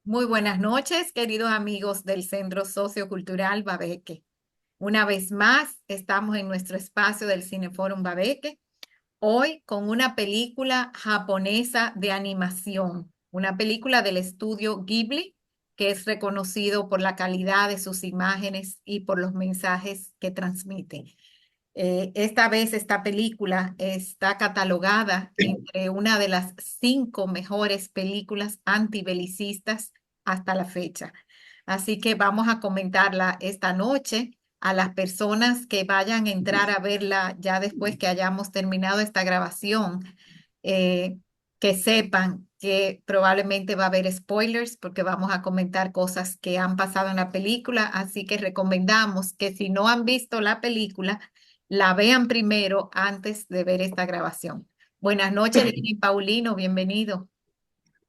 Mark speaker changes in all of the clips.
Speaker 1: Muy buenas noches, queridos amigos del Centro Sociocultural Babeque. Una vez más, estamos en nuestro espacio del Cineforum Babeque, hoy con una película japonesa de animación, una película del estudio Ghibli, que es reconocido por la calidad de sus imágenes y por los mensajes que transmite. Esta vez esta película está catalogada entre una de las 5 mejores películas antibelicistas hasta la fecha. Así que vamos a comentarla esta noche. A las personas que vayan a entrar a verla ya después que hayamos terminado esta grabación, eh, que sepan que probablemente va a haber spoilers porque vamos a comentar cosas que han pasado en la película. Así que recomendamos que si no han visto la película, la vean primero antes de ver esta grabación. Buenas noches, Lini Paulino, bienvenido.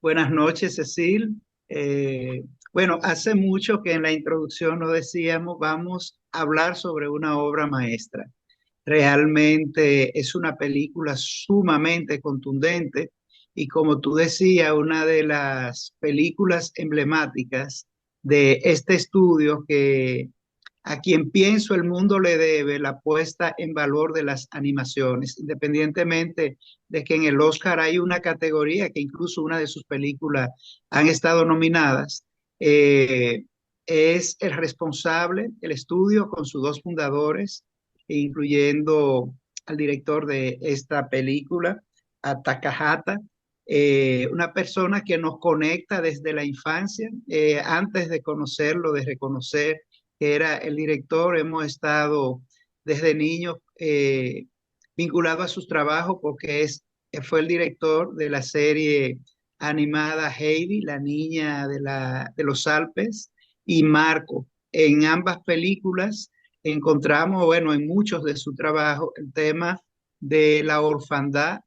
Speaker 2: Buenas noches, Cecil. Bueno, hace mucho que en la introducción nos decíamos, vamos a hablar sobre una obra maestra. Realmente es una película sumamente contundente y como tú decías, una de las películas emblemáticas de este estudio que a quien pienso el mundo le debe la puesta en valor de las animaciones, independientemente de que en el Oscar hay una categoría que incluso una de sus películas han estado nominadas. eh, es el responsable, el estudio con sus dos fundadores, incluyendo al director de esta película, a Takahata, una persona que nos conecta desde la infancia, antes de conocerlo, de reconocer que era el director. Hemos estado desde niños vinculados a sus trabajos porque fue el director de la serie animada Heidi, la niña de los Alpes, y Marco. En ambas películas encontramos, bueno, en muchos de su trabajo, el tema de la orfandad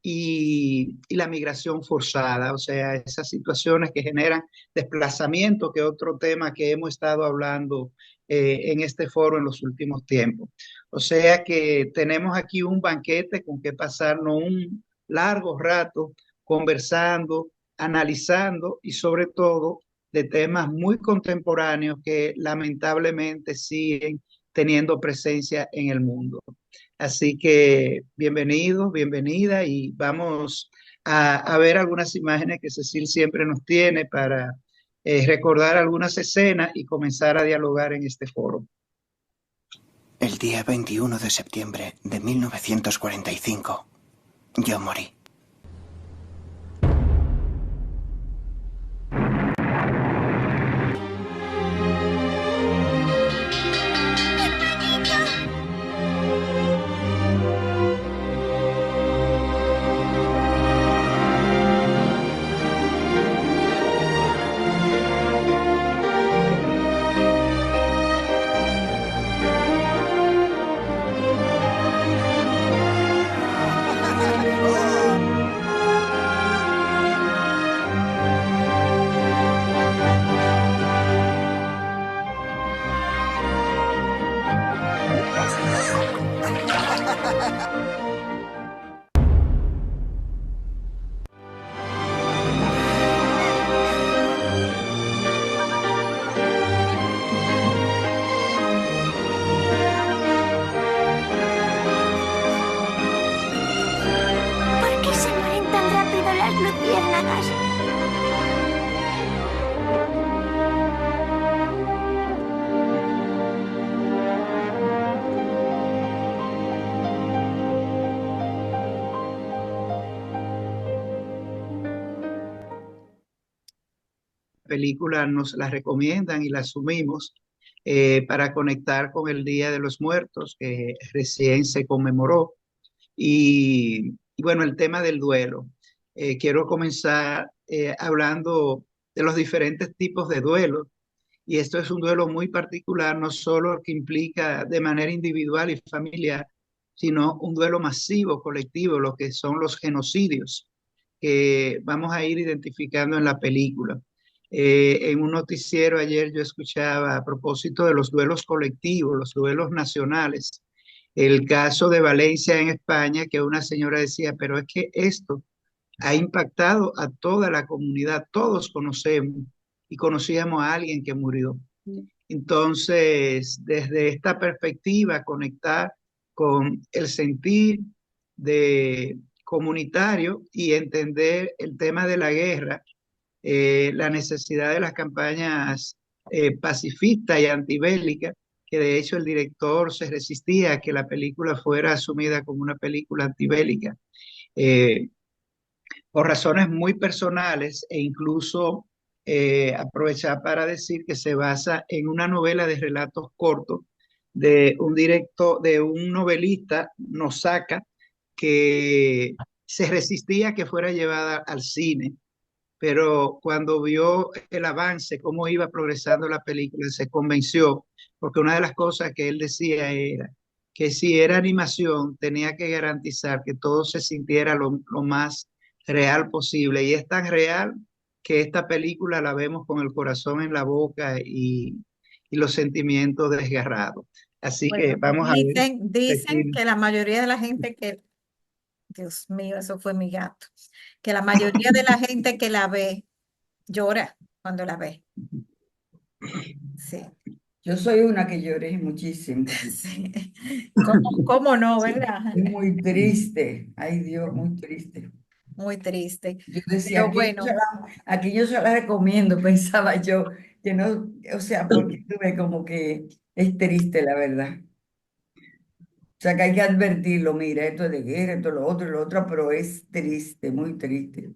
Speaker 2: y la migración forzada, o sea, esas situaciones que generan desplazamiento, que es otro tema que hemos estado hablando en este foro en los últimos tiempos. O sea que tenemos aquí un banquete con que pasarnos un largo rato conversando, analizando y sobre todo de temas muy contemporáneos que lamentablemente siguen teniendo presencia en el mundo. Así que bienvenido, bienvenida y vamos a ver algunas imágenes que Cecil siempre nos tiene para recordar algunas escenas y comenzar a dialogar en este foro.
Speaker 3: El día 21 de septiembre de 1945, yo morí.
Speaker 4: ¿Por qué se mueren tan rápido las luciérnagas?
Speaker 2: Película nos la recomiendan y la asumimos para conectar con el Día de los Muertos que recién se conmemoró. Y bueno, el tema del duelo. Quiero comenzar hablando de los diferentes tipos de duelo. Y esto es un duelo muy particular, no solo que implica de manera individual y familiar, sino un duelo masivo, colectivo, lo que son los genocidios, que vamos a ir identificando en la película. En un noticiero ayer yo escuchaba a propósito de los duelos colectivos, los duelos nacionales, el caso de Valencia en España, que una señora decía, pero es que esto ha impactado a toda la comunidad, todos conocemos y conocíamos a alguien que murió. Entonces, desde esta perspectiva, conectar con el sentir de comunitario y entender el tema de la guerra, la necesidad de las campañas pacifistas y antibélicas, que de hecho el director se resistía a que la película fuera asumida como una película antibélica, eh, por razones muy personales e incluso aprovechar para decir que se basa en una novela de relatos cortos de un novelista, Nosaka, que se resistía a que fuera llevada al cine, pero cuando vio el avance, cómo iba progresando la película, se convenció, porque una de las cosas que él decía era que si era animación, tenía que garantizar que todo se sintiera lo más real posible. Y es tan real que esta película la vemos con el corazón en la boca y los sentimientos desgarrados. Así que
Speaker 1: Bueno,
Speaker 2: vamos a ver.
Speaker 1: dicen
Speaker 2: Cecil.
Speaker 1: que la mayoría de la gente que, Dios mío, eso fue mi gato, que la mayoría de la gente que la ve llora cuando la ve. Sí,
Speaker 5: Yo soy una que lloré muchísimo.
Speaker 1: sí. ¿Cómo no, verdad?
Speaker 5: Es muy triste. Ay, Dios, muy triste.
Speaker 1: Muy triste.
Speaker 5: Yo decía,
Speaker 1: Pero bueno,
Speaker 5: aquí yo se la recomiendo, pensaba yo, que no, o sea, porque tuve como que es triste, la verdad. O sea, que hay que advertirlo, mira, esto es de guerra, esto es lo otro, pero es triste, muy triste.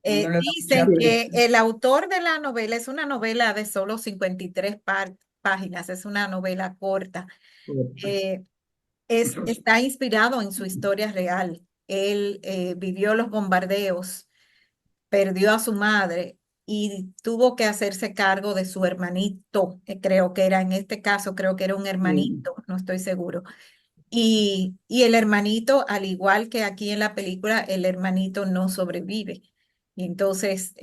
Speaker 5: Uno le da mucha
Speaker 1: dicen
Speaker 5: pena.
Speaker 1: que el autor de la novela es una novela de solo 53 páginas, es una novela corta. Eh, está inspirado en su historia real. Él vivió los bombardeos, perdió a su madre y tuvo que hacerse cargo de su hermanito, creo que era, en este caso, creo que era un hermanito, no estoy seguro. Y el hermanito, al igual que aquí en la película, el hermanito no sobrevive. Y entonces,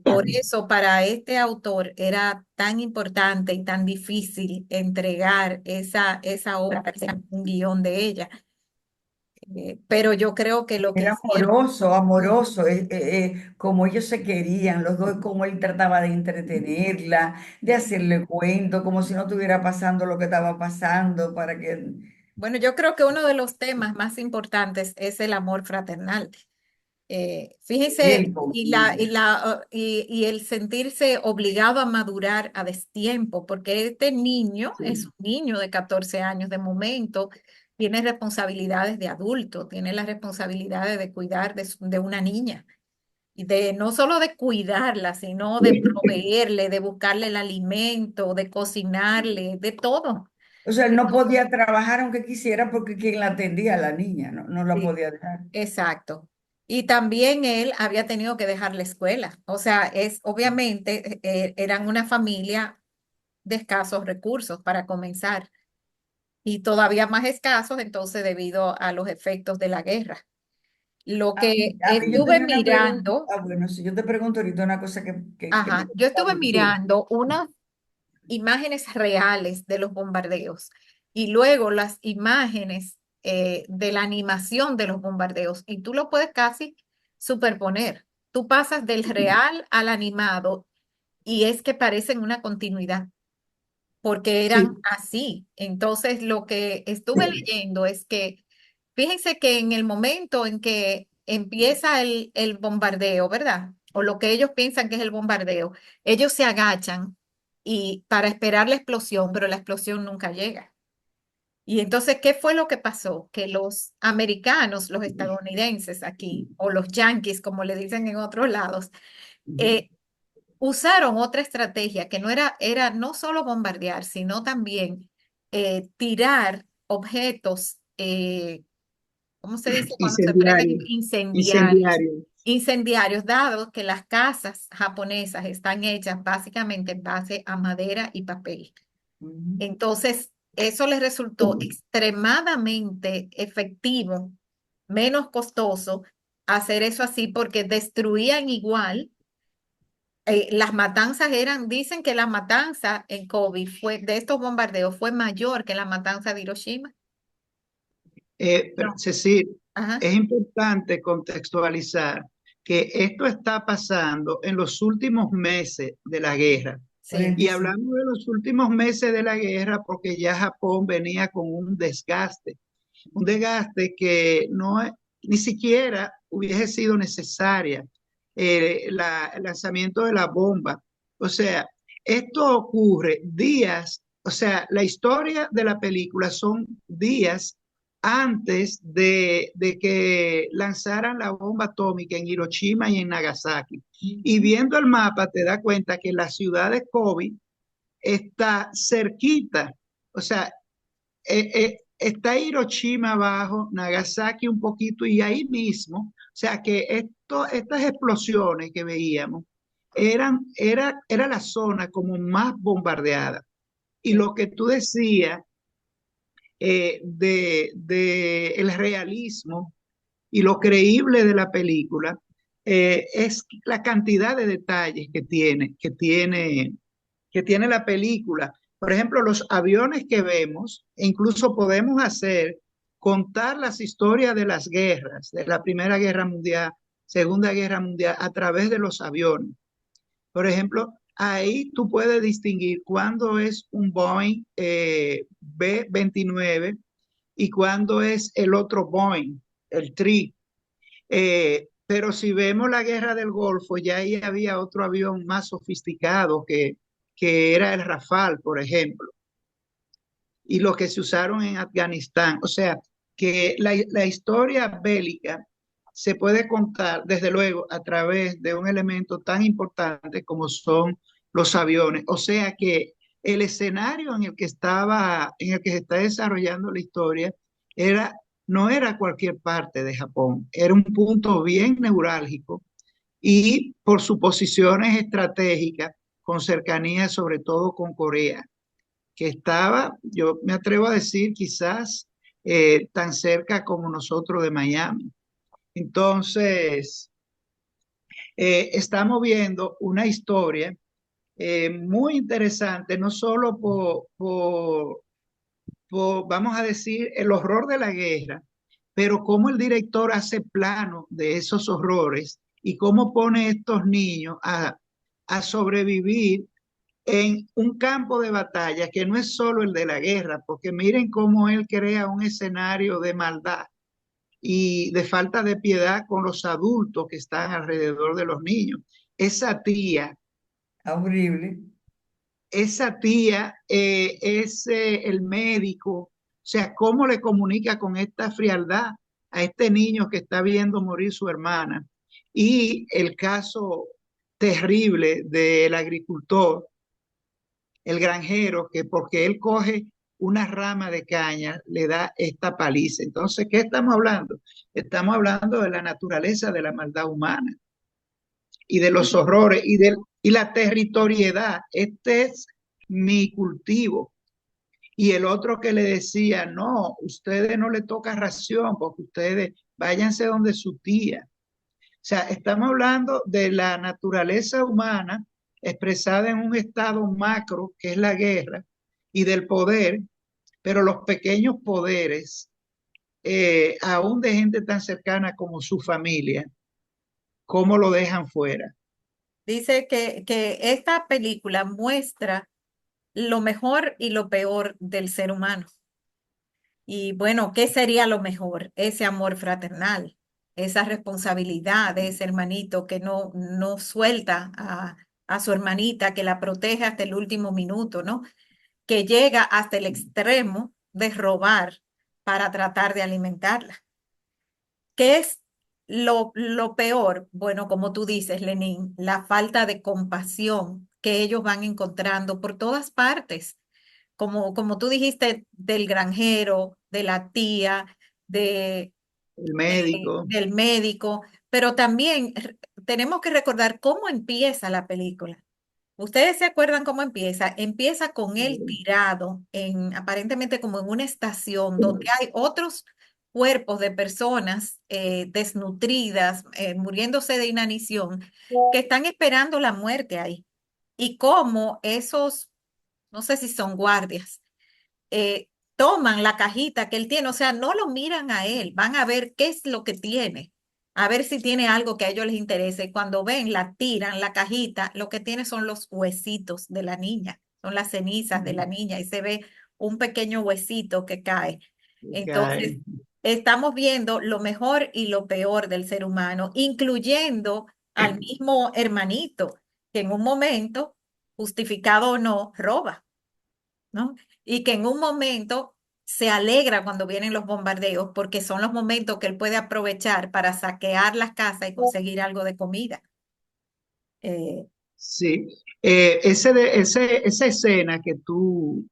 Speaker 1: por eso para este autor era tan importante y tan difícil entregar esa obra, un guión de ella. Pero yo creo que lo que
Speaker 5: Era
Speaker 1: hicieron,
Speaker 5: amoroso, como ellos se querían, los dos, como él trataba de entretenerla, de hacerle cuento, como si no estuviera pasando lo que estaba pasando, para que
Speaker 1: bueno, yo creo que uno de los temas más importantes es el amor fraternal. Fíjense,
Speaker 5: él con
Speaker 1: y,
Speaker 5: ella.
Speaker 1: y el sentirse obligado a madurar a destiempo, porque este niño es un niño de 14 años de momento, tiene responsabilidades de adulto, tiene las responsabilidades de cuidar de una niña, y de no solo de cuidarla, sino de proveerle, de buscarle el alimento, de cocinarle, de todo.
Speaker 5: O sea, él no podía trabajar aunque quisiera porque quien la atendía a la niña, no, no la
Speaker 1: Sí.
Speaker 5: podía dejar.
Speaker 1: Exacto. Y también él había tenido que dejar la escuela. O sea, es obviamente eran una familia de escasos recursos para comenzar y todavía más escasos entonces debido a los efectos de la guerra. Lo que
Speaker 5: A mí yo
Speaker 1: estuve
Speaker 5: tenía una pregunta,
Speaker 1: mirando,
Speaker 5: bueno, si yo te pregunto ahorita una cosa que me
Speaker 1: ajá, yo estuve
Speaker 5: pareció.
Speaker 1: mirando unas imágenes reales de los bombardeos y luego las imágenes de la animación de los bombardeos y tú lo puedes casi superponer. Tú pasas del real al animado y es que parecen una continuidad porque eran
Speaker 2: Sí,
Speaker 1: así. Entonces, lo que estuve leyendo es que, fíjense que en el momento en que empieza el bombardeo, ¿verdad? O lo que ellos piensan que es el bombardeo, ellos se agachan y para esperar la explosión, pero la explosión nunca llega. Y entonces, ¿qué fue lo que pasó? Que los americanos, los estadounidenses aquí, o los yanquis, como le dicen en otros lados, eh, usaron otra estrategia que no era no solo bombardear, sino también tirar objetos, ¿cómo se dice cuando se prenden
Speaker 2: incendiario,
Speaker 1: incendiarios?
Speaker 2: incendiario.
Speaker 1: Incendiarios, dado que las casas japonesas están hechas básicamente en base a madera y papel.
Speaker 5: Ujú.
Speaker 1: Entonces, eso les resultó extremadamente efectivo, menos costoso hacer eso así porque destruían igual las matanzas dicen que la matanza en Kobe de estos bombardeos fue mayor que la matanza de Hiroshima.
Speaker 2: Pero,
Speaker 1: No.
Speaker 2: Cecil,
Speaker 1: Ajá.
Speaker 2: es importante contextualizar que esto está pasando en los últimos meses de la guerra.
Speaker 1: Sí,
Speaker 2: Y
Speaker 5: 45.
Speaker 2: hablamos de los últimos meses de la guerra porque ya Japón venía con un desgaste que no ni siquiera hubiese sido necesaria el lanzamiento de la bomba. O sea, esto ocurre días, o sea, la historia de la película son días antes de que lanzaran la bomba atómica en Hiroshima y en Nagasaki. Y viendo el mapa te das cuenta que la ciudad de Kobe está cerquita, o sea, está Hiroshima abajo, Nagasaki un poquito y ahí mismo, o sea que estas explosiones que veíamos era la zona como más bombardeada. Y lo que tú decías de el realismo y lo creíble de la película es la cantidad de detalles que tiene la película. Por ejemplo, los aviones que vemos, e incluso podemos contar las historias de las guerras, de la Primera Guerra Mundial, Segunda Guerra Mundial, a través de los aviones. Por ejemplo, ahí tú puedes distinguir cuándo es un Boeing B-29 y cuándo es el otro Boeing, el TRI. Pero si vemos la guerra del Golfo, ya ahí había otro avión más sofisticado que era el Rafale, por ejemplo, y los que se usaron en Afganistán. O sea, que la historia bélica se puede contar, desde luego, a través de un elemento tan importante como son los aviones. O sea que el escenario en el que se está desarrollando la historia era, no era cualquier parte de Japón, era un punto bien neurálgico y por sus posiciones estratégicas con cercanía sobre todo con Corea, que estaba, yo me atrevo a decir, quizás tan cerca como nosotros de Miami. Entonces, estamos viendo una historia muy interesante, no solo vamos a decir, el horror de la guerra, pero cómo el director hace plano de esos horrores y cómo pone a estos niños a sobrevivir en un campo de batalla que no es solo el de la guerra, porque miren cómo él crea un escenario de maldad y de falta de piedad con los adultos que están alrededor de los niños. Esa tía,
Speaker 5: Horrible.
Speaker 2: esa tía es el médico, o sea, cómo le comunica con esta frialdad a este niño que está viendo morir su hermana. Y el caso terrible del agricultor, el granjero, que porque él coge una rama de caña, le da esta paliza. Entonces, ¿qué estamos hablando? Estamos hablando de la naturaleza de la maldad humana y de los horrores y la territoriedad. Este es mi cultivo. Y el otro que le decía, no, ustedes no le toca ración porque ustedes váyanse donde su tía. O sea, estamos hablando de la naturaleza humana expresada en un estado macro, que es la guerra, y del poder, pero los pequeños poderes, aún de gente tan cercana como su familia, ¿cómo lo dejan fuera?
Speaker 1: dice que esta película muestra lo mejor y lo peor del ser humano. Y bueno, ¿qué sería lo mejor? Ese amor fraternal, esa responsabilidad de ese hermanito que no suelta a su hermanita, que la protege hasta el último minuto, ¿no? Que llega hasta el extremo de robar para tratar de alimentarla. ¿Qué es lo peor? Bueno, como tú dices, Lenín, la falta de compasión que ellos van encontrando por todas partes como tú dijiste, del granjero, de la tía, de,
Speaker 2: El médico,
Speaker 1: del médico, pero también tenemos que recordar cómo empieza la película. ¿Ustedes se acuerdan cómo empieza? Empieza con él tirado aparentemente como en una estación donde hay otros cuerpos de personas desnutridas, muriéndose de inanición, que están esperando la muerte ahí. Y cómo esos, no sé si son guardias, toman la cajita que él tiene, o sea, no lo miran a él, van a ver qué es lo que tiene a ver si tiene algo que a ellos les interese. Y cuando ven, la tiran, la cajita, lo que tiene son los huesitos de la niña, son las cenizas de la niña y se ve un pequeño huesito que cae. Entonces,
Speaker 2: Cae.
Speaker 1: estamos viendo lo mejor y lo peor del ser humano, incluyendo al mismo hermanito, que en un momento, justificado o no, roba, ¿no? Y que en un momento se alegra cuando vienen los bombardeos, porque son los momentos que él puede aprovechar para saquear las casas y conseguir algo de comida.
Speaker 2: Sí, esa escena que tú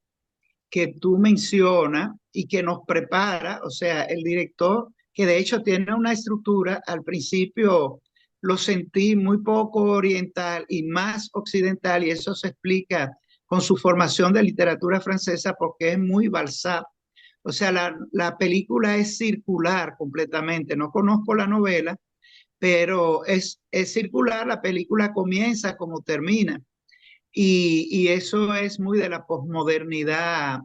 Speaker 2: mencionas y que nos prepara, o sea, el director, que de hecho tiene una estructura, al principio lo sentí muy poco oriental y más occidental, y eso se explica con su formación de literatura francesa porque es muy Balzac. O sea, la película es circular completamente. No conozco la novela, pero es circular. La película comienza como termina. Y eso es muy de la posmodernidad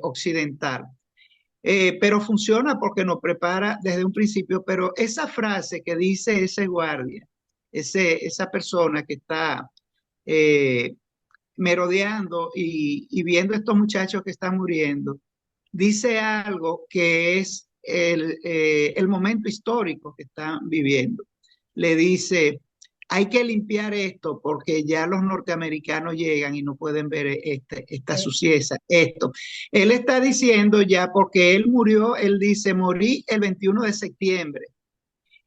Speaker 2: occidental. Pero funciona porque nos prepara desde un principio. Pero esa frase que dice ese guardia, esa persona que está eh, merodeando y viendo a estos muchachos que están muriendo, dice algo que es el momento histórico que están viviendo. Le dice, hay que limpiar esto porque ya los norteamericanos llegan y no pueden ver esta
Speaker 1: Eh,
Speaker 2: suciedad, esto. Él está diciendo ya, porque él murió, él dice, morí el 21 de septiembre.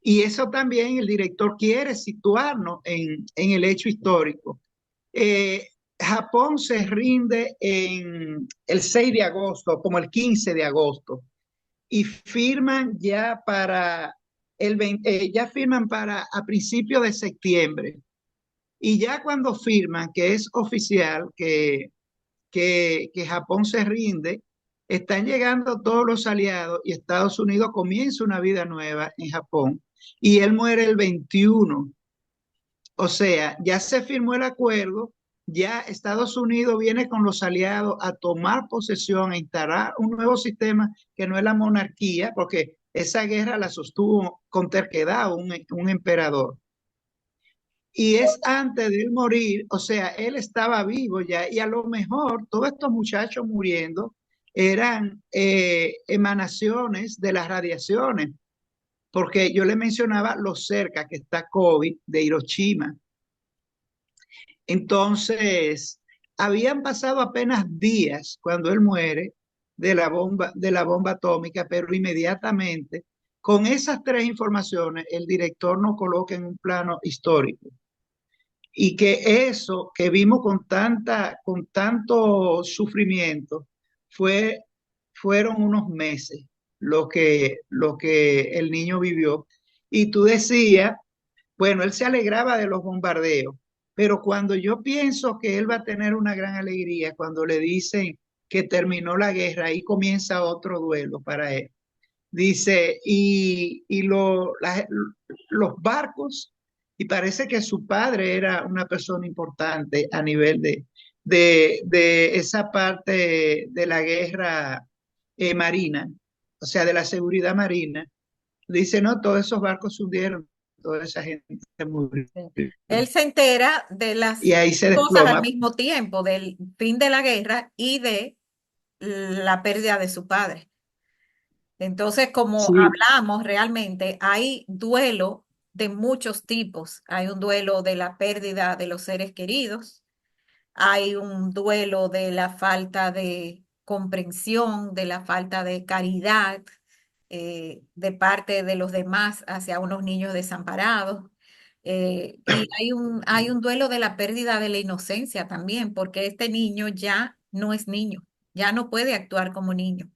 Speaker 2: Y eso también el director quiere situarnos en el hecho histórico. Eh, Japón se rinde en el 6 de agosto, como el 15 de agosto, y firman ya para ya firman para a principios de septiembre. Y ya cuando firman, que es oficial, que Japón se rinde, están llegando todos los aliados y Estados Unidos comienza una vida nueva en Japón. Y él muere el 21. O sea, ya se firmó el acuerdo, ya Estados Unidos viene con los aliados a tomar posesión, a instalar un nuevo sistema que no es la monarquía, porque esa guerra la sostuvo con terquedad un emperador. Y es antes de él morir, o sea, él estaba vivo ya, y a lo mejor todos estos muchachos muriendo eran emanaciones de las radiaciones, porque yo le mencionaba lo cerca que está Kobe de Hiroshima. Entonces, habían pasado apenas días cuando él muere de la bomba atómica, pero inmediatamente, con esas tres informaciones, el director nos coloca en un plano histórico. Y que eso que vimos con tanto sufrimiento, fueron unos meses lo que el niño vivió. Y tú decías, bueno, él se alegraba de los bombardeos, pero cuando yo pienso que él va a tener una gran alegría cuando le dicen que terminó la guerra, ahí comienza otro duelo para él. Dice, los barcos, y parece que su padre era una persona importante a nivel de esa parte de la guerra marina, o sea, de la seguridad marina. Dice, no, todos esos barcos se hundieron, toda esa gente murió.
Speaker 1: Él se entera de
Speaker 2: Y
Speaker 1: las
Speaker 2: ahí se
Speaker 1: cosas al
Speaker 2: desploma.
Speaker 1: mismo tiempo, del fin de la guerra y de la pérdida de su padre. Entonces, como
Speaker 2: Sí,
Speaker 1: hablamos realmente, hay duelo de muchos tipos. Hay un duelo de la pérdida de los seres queridos, hay un duelo de la falta de comprensión, de la falta de caridad de parte de los demás hacia unos niños desamparados. Y hay un duelo de la pérdida de la inocencia también, porque este niño ya no es niño, ya no puede actuar como niño.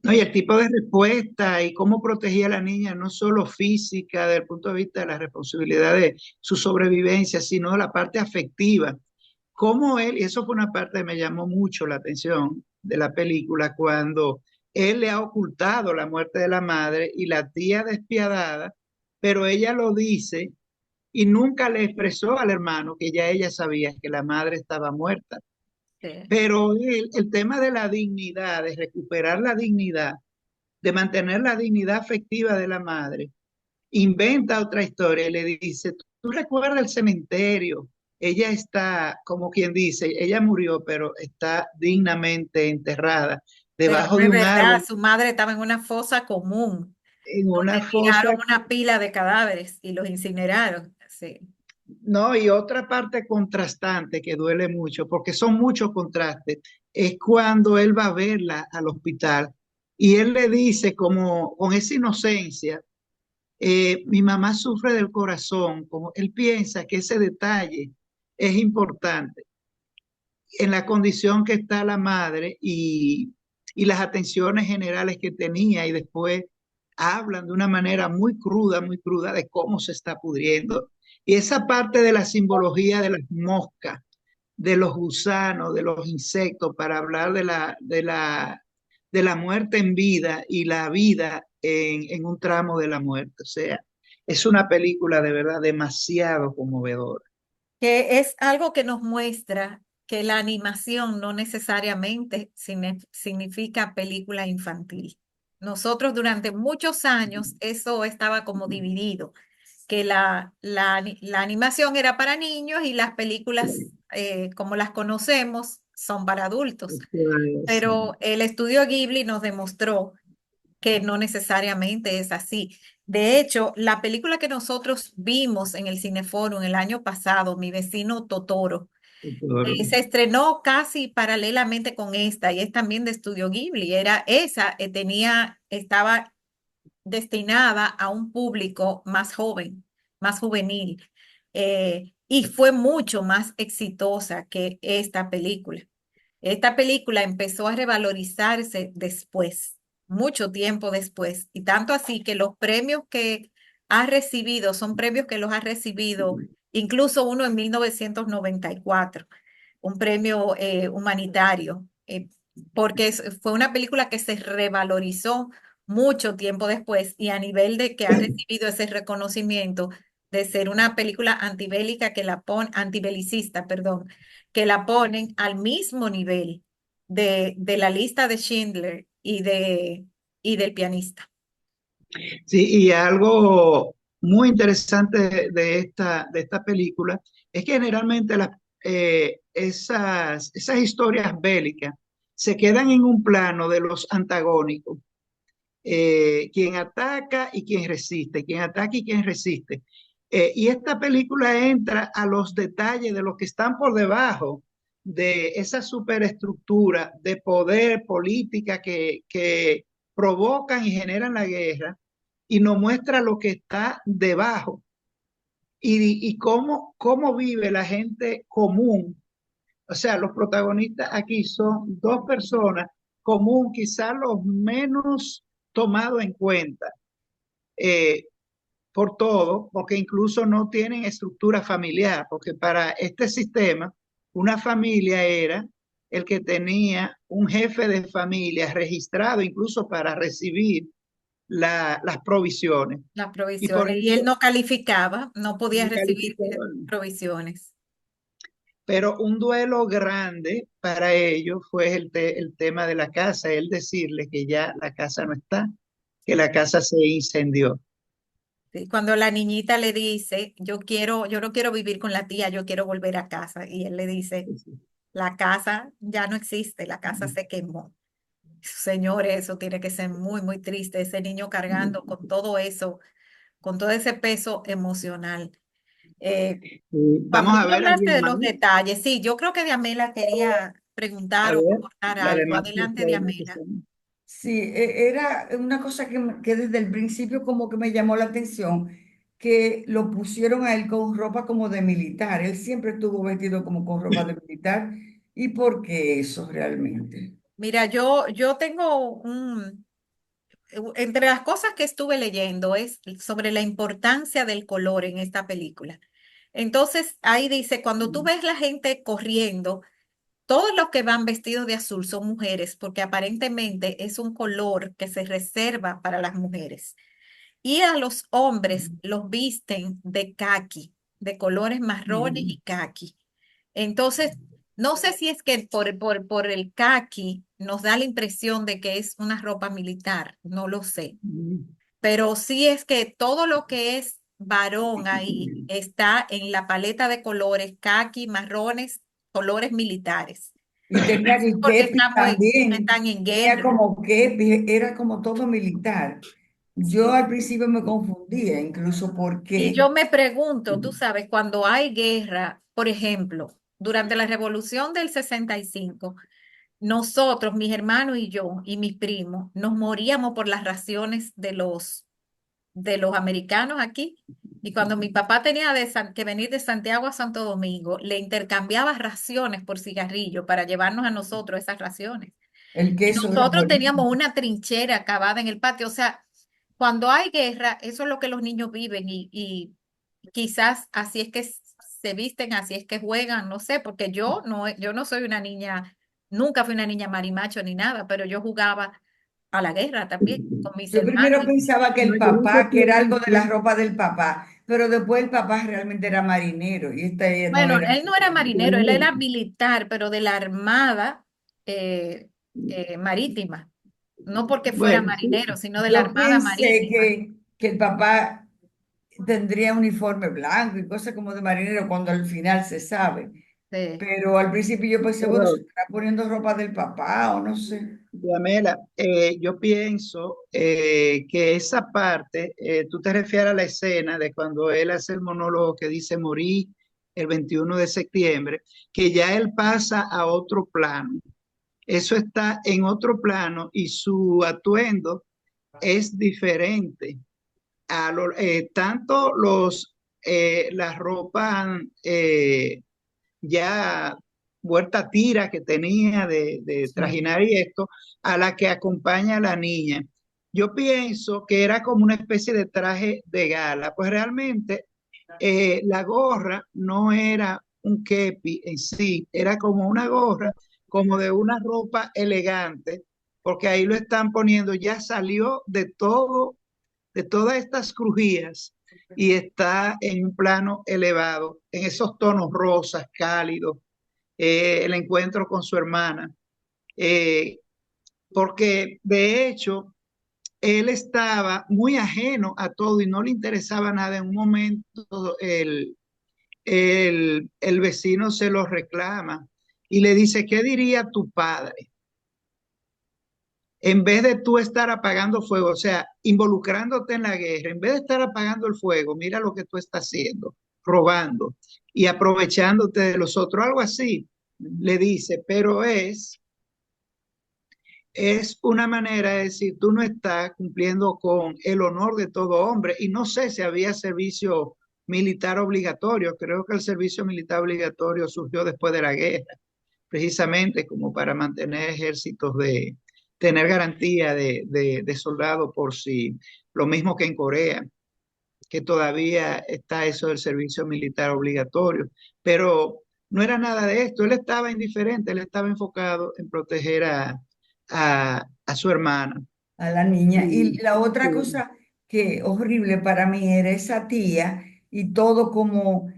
Speaker 2: no, y el tipo de respuesta y cómo protegía a la niña, no solo física, desde el punto de vista de la responsabilidad de su sobrevivencia, sino la parte afectiva. Cómo él, y eso fue una parte que me llamó mucho la atención de la película, cuando él le ha ocultado la muerte de la madre y la tía despiadada, pero ella lo dice y nunca le expresó al hermano que ya ella sabía que la madre estaba muerta.
Speaker 1: Sí.
Speaker 2: Pero el tema de la dignidad, de recuperar la dignidad, de mantener la dignidad afectiva de la madre, inventa otra historia y le dice, ¿tú recuerdas el cementerio? Ella está, como quien dice, ella murió, pero está dignamente enterrada
Speaker 1: Pero
Speaker 2: debajo
Speaker 1: no
Speaker 2: de
Speaker 1: es
Speaker 2: un
Speaker 1: verdad,
Speaker 2: árbol
Speaker 1: su madre estaba en una fosa común,
Speaker 2: en una
Speaker 1: donde
Speaker 2: fosa.
Speaker 1: tiraron una pila de cadáveres y los incineraron. Sí.
Speaker 2: No, y otra parte contrastante que duele mucho, porque son muchos contrastes, es cuando él va a verla al hospital y él le dice como con esa inocencia, mi mamá sufre del corazón, como él piensa que ese detalle es importante en la condición que está la madre y las atenciones generales que tenía y después hablan de una manera muy cruda de cómo se está pudriendo. Y esa parte de la simbología de las moscas, de los gusanos, de los insectos, para hablar de la muerte en vida y la vida en un tramo de la muerte. O sea, es una película de verdad demasiado conmovedora.
Speaker 1: Que es algo que nos muestra que la animación no necesariamente significa película infantil. Nosotros durante muchos años eso estaba como dividido, que la animación era para niños y las películas como las conocemos son para adultos. Pero el estudio Ghibli nos demostró que no necesariamente es así. De hecho, la película que nosotros vimos en el Cineforum el año pasado, Mi vecino Totoro, se estrenó casi paralelamente con esta y es también de Estudio Ghibli. Era esa, estaba destinada a un público más joven, más juvenil, y fue mucho más exitosa que esta película. Esta película empezó a revalorizarse después, mucho tiempo después, y tanto así que los premios que ha recibido son premios que los ha recibido, incluso uno en 1994, un premio humanitario, porque fue una película que se revalorizó mucho tiempo después y a nivel de que ha recibido ese reconocimiento de ser una película antibélica que la pone, antibelicista, perdón, que la ponen al mismo nivel de la lista de Schindler y del pianista.
Speaker 2: Sí, y algo muy interesante de esta película es que generalmente esas historias bélicas se quedan en un plano de los antagónicos, quien ataca y quien resiste, quien ataca y quien resiste. Y esta película entra a los detalles de los que están por debajo de esa superestructura de poder política que provocan y generan la guerra y nos muestra lo que está debajo y cómo vive la gente común. O sea, los protagonistas aquí son dos personas común, quizás los menos tomados en cuenta eh, por todo, porque incluso no tienen estructura familiar, porque para este sistema, una familia era el que tenía un jefe de familia registrado incluso para recibir las provisiones.
Speaker 1: Las
Speaker 2: Y por
Speaker 1: provisiones. Y él
Speaker 2: eso
Speaker 1: no calificaba, no podía
Speaker 2: no
Speaker 1: recibir
Speaker 2: calificó.
Speaker 1: provisiones.
Speaker 2: Pero un duelo grande para ellos fue el tema de la casa, el decirle que ya la casa no está, que la casa se incendió.
Speaker 1: Sí, cuando la niñita le dice, yo no quiero vivir con la tía, yo quiero volver a casa. Y él le dice, la casa ya no existe, la casa se quemó. Señores, eso tiene que ser muy, muy triste, ese niño cargando con todo eso, con todo ese peso emocional. Eh,
Speaker 2: Vamos
Speaker 1: Cuando
Speaker 2: a
Speaker 1: tú
Speaker 2: ver
Speaker 1: hablaste
Speaker 2: alguien
Speaker 1: de
Speaker 2: más.
Speaker 1: los detalles, sí, yo creo que Diamela quería
Speaker 2: A
Speaker 1: preguntar o
Speaker 2: ver,
Speaker 1: aportar
Speaker 2: la
Speaker 1: algo.
Speaker 2: demás
Speaker 1: Adelante,
Speaker 2: personas que
Speaker 1: Diamela.
Speaker 2: son.
Speaker 5: Sí, era una cosa que desde el principio como que me llamó la atención, que lo pusieron a él con ropa como de militar. Él siempre estuvo vestido como con ropa de militar. ¿Y por qué eso realmente?
Speaker 1: Mira, yo tengo entre las cosas que estuve leyendo es sobre la importancia del color en esta película. Entonces, ahí dice, cuando tú ves la gente corriendo, todos los que van vestidos de azul son mujeres, porque aparentemente es un color que se reserva para las mujeres. Y a los hombres los visten de caqui, de colores marrones y caqui. Entonces, No sé si es que por el caqui nos da la impresión de que es una ropa militar, no lo sé, pero sí es que todo lo que es varón ahí está en la paleta de colores, caqui, marrones, colores militares.
Speaker 5: Y tenía el
Speaker 1: Porque
Speaker 5: kepi
Speaker 1: están
Speaker 5: también,
Speaker 1: en
Speaker 5: tenía
Speaker 1: guerra.
Speaker 5: como kepi, era como todo militar. Yo al principio me confundía, incluso
Speaker 1: Y yo
Speaker 5: porque
Speaker 1: me pregunto, tú sabes, cuando hay guerra, por ejemplo, durante la Revolución del 65, nosotros, mis hermanos y yo y mis primos, nos moríamos por las raciones de los americanos aquí. Y cuando mi papá tenía que venir de Santiago a Santo Domingo, le intercambiaba raciones por cigarrillo para llevarnos a nosotros esas raciones.
Speaker 5: el
Speaker 1: Y
Speaker 5: queso era
Speaker 1: nosotros
Speaker 5: buenísimo.
Speaker 1: teníamos una trinchera cavada en el patio. O sea, cuando hay guerra, eso es lo que los niños viven y quizás así es que se visten, así es que juegan, no sé, porque yo no soy una niña, nunca fui una niña marimacho ni nada, pero yo jugaba a la guerra también con mis
Speaker 5: Yo
Speaker 1: hermanos.
Speaker 5: primero pensaba que
Speaker 2: No,
Speaker 5: el
Speaker 2: yo lo que
Speaker 5: papá, que era algo de la
Speaker 2: pienso,
Speaker 5: ropa del papá, pero después el papá realmente era marinero y esta ella no
Speaker 1: Bueno,
Speaker 5: era
Speaker 1: él no era marinero, él
Speaker 2: sí,
Speaker 1: era militar, pero de la Armada Marítima. No porque fuera
Speaker 2: bueno, sí,
Speaker 1: marinero, sino de la
Speaker 5: Yo
Speaker 1: Armada
Speaker 5: pensé
Speaker 1: Marítima.
Speaker 5: que el papá tendría uniforme blanco y cosas como de marinero cuando al final se sabe.
Speaker 1: Sí.
Speaker 5: Pero al principio yo pensé, bueno, se
Speaker 2: pero
Speaker 5: estará poniendo ropa del papá o no sé.
Speaker 2: Diamela, yo pienso que esa parte, tú te refieres a la escena de cuando él hace el monólogo que dice morí el 21 de septiembre, que ya él pasa a otro plano. Eso está en otro plano y su atuendo es diferente. Tanto la ropa ya vuelta tira que tenía de
Speaker 5: Sí.
Speaker 2: trajinar y esto, a la que acompaña a la niña. Yo pienso que era como una especie de traje de gala, pues realmente la gorra no era un kepi en sí, era como una gorra, como de una ropa elegante, porque ahí lo están poniendo, ya salió de todas estas crujías y está en un plano elevado, en esos tonos rosas, cálidos, el encuentro con su hermana, eh, porque de hecho él estaba muy ajeno a todo y no le interesaba nada. En un momento el vecino se lo reclama y le dice, ¿qué diría tu padre? En vez de tú estar apagando fuego, o sea, involucrándote en la guerra, en vez de estar apagando el fuego, mira lo que tú estás haciendo, robando y aprovechándote de los otros, algo así, le dice, pero es una manera de decir, tú no estás cumpliendo con el honor de todo hombre y no sé si había servicio militar obligatorio, creo que el servicio militar obligatorio surgió después de la guerra precisamente como para mantener ejércitos de tener garantía de soldados por si, lo mismo que en Corea, que todavía está eso del servicio militar obligatorio, pero no era nada de esto, él estaba indiferente, él estaba enfocado en proteger a su hermana.
Speaker 5: A la niña. Y
Speaker 2: Sí,
Speaker 5: la otra
Speaker 2: sí,
Speaker 5: cosa que horrible para mí era esa tía y todo como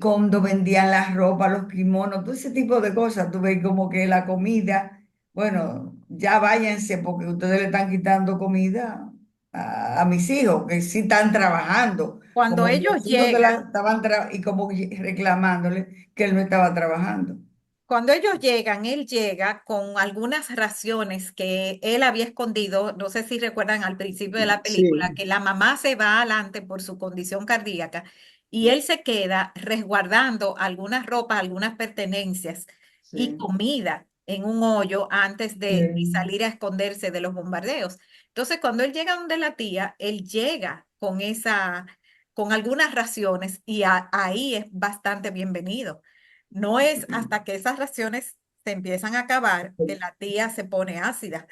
Speaker 5: cuando vendían las ropas, los kimonos, todo ese tipo de cosas. Tú ves como que la comida, bueno, ya váyanse porque ustedes le están quitando comida a mis hijos que sí están trabajando,
Speaker 1: Cuando
Speaker 5: como
Speaker 1: ellos
Speaker 5: los hijos de la
Speaker 1: llegan,
Speaker 5: estaban y como reclamándole que él no estaba trabajando.
Speaker 1: Cuando ellos llegan, él llega con algunas raciones que él había escondido. No sé si recuerdan al principio de la película,
Speaker 2: sí,
Speaker 1: que la mamá se va adelante por su condición cardíaca y él se queda resguardando algunas ropas, algunas pertenencias y
Speaker 5: Sí,
Speaker 1: comida en un hoyo antes de
Speaker 5: sí.
Speaker 1: salir a esconderse de los bombardeos. Entonces, cuando él llega donde la tía, él llega con algunas raciones y ahí es bastante bienvenido. No es hasta que esas raciones se empiezan a acabar que la tía se pone ácida.